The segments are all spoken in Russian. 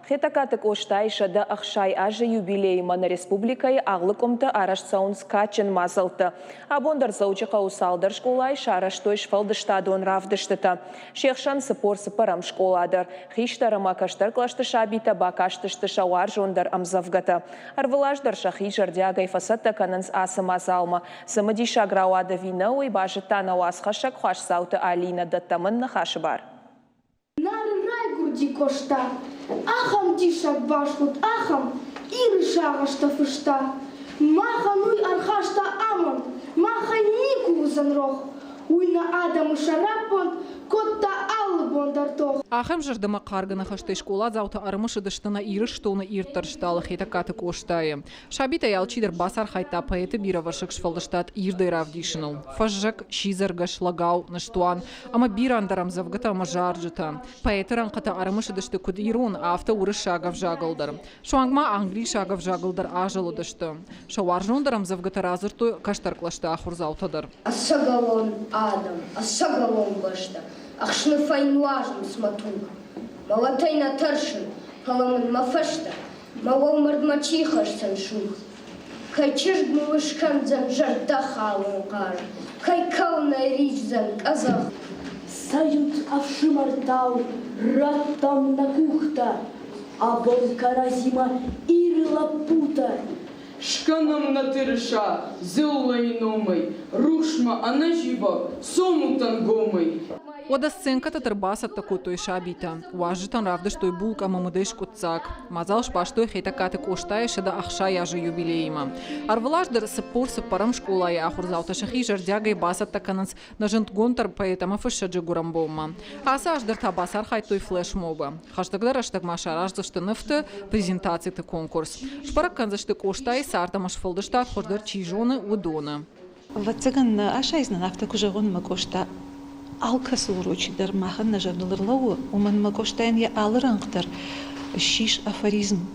Хетакатык оштайша да ахшай ажы юбилей мана республикай ағлыкомты араш саунс качын мазылты. Абондар заучыға усалдар школай шараш тойш фалдыштадон равдыштыта. Шехшан сыпор сыпарам школадар. Хиштарыма каштар клашты шабита бакаштышты шауар жондар амзавгата. Арвылаждар шахи жардягай фасатта кананс асы мазалма. Самади шаграуада винауи бажыттана уасхашак хуаш сауты Алина даттамын нахашы бар. Ди кошта, ахам дишак башкут, ахам иры шагашта фышта, махануй архашта амон, маха нику занрох, уйна адам шарапон, котта аллы бондартох. Ахам жардама қаргына хаштай школа заута арымышы дыштына иры штоны иртаршталы хетакаты коштайы. Шабита ялчидер басар хайта поэты биравашык шфалдыштат ирдай равдишыныл. Фажжак шизаргаш лагау наштуан, ама бирандарам завгата ама жарджыта. Поэтыран қата арымышы дышты күд ирун авта уры шагав жагылдар. Шуангма англи шагав жагылдар ажылы дышты. Шауаржондарам завгата разырту каштарклашты ахур заутадар. Асагалон адам, асагалон башта. Ахшны файнуажным сматук. Малатай на таршин, халамын мафашта. Малол мардмачихаш саншух. Кай чешг мылышкан зан жарда халын қар. Кай кална рич зан казах. Сают авшимартау, раттам на кухта. Абон каразима ирыла пута. Шканам на тырыша, зыллай номай, рушма анажива, сому тангомай. Ода сценката търбасат тако той шабита. Уажитан равдаш той булка мамудеш котцак. Мазал шпаш той хетакате коштаеше да ахша яжа юбилейма. Арвалаждар сапор сапарам школа я ахурзаута шахи жардяга и басат такананс на жантгонтар поэтама фышаджа гурамбома. Аса аждар та басар хай той флешмоба. Хаштагдар аштаг машараж зашты нефты презентацията конкурс. Шпараккан зашты коштай сарта машфалдыштат хордар чижоны удона. Вацаган ашайзна нафта кужагон макошта. Алкас урочи дар махан на жавдалырлау, уман макоштайн я алыранктар, шиш афоризм.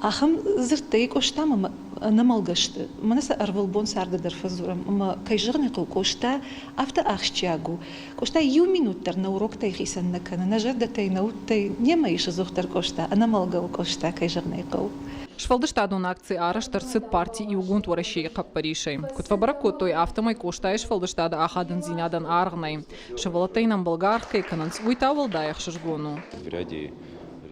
Ахам зыртай коштама намалгашты. Манаса арвалбон сарда дар фазурам, ма кайжырны кол кошта авта ахчагу. Кошта ю минуттар на урок тай хисан накана, на жарда тай науттай нема иша зухтар кошта, а намалгал кошта кайжырны кол. Шфалдыштадун акции араштар сыт партии и угунт варашей каппаришей. Кутвабаракот той автомай коштаеш фалдыштада ахадан зинядан аргнай. Шавалатайнам болгаркой кананс уйтавал даях шашгону.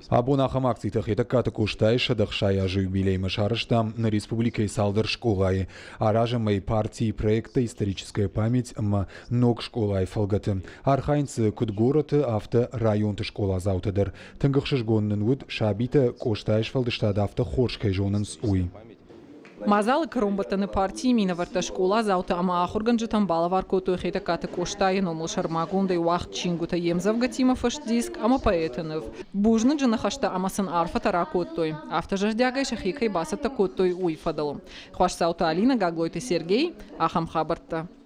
Абон ахам акций хетакаты коштаеша дахшая юбилей машарышта на республике салдар школай. Аража моей партии проекта «Историческая память» ма ног школай фалгаты. Архайнцы куд город авто районты школа заутадыр. Тынгахшашгоннын вуд шабита коштаеш фалдыштада авто хоршкай жонынс уй. Мазалы кромбатаны партии минаварта школа заута ама ахурганжитан балавар кото хетакаты коштайы номыл шармагундай уақт чингута емзавгатима фашдиск ама поэтынов. Бужны джанахашта амасын арфа таракоттой. Автожаждягай шахикай басата коттой уйфадал. Хваш саута Алина Гаглойты Сергей, ахам хабарта.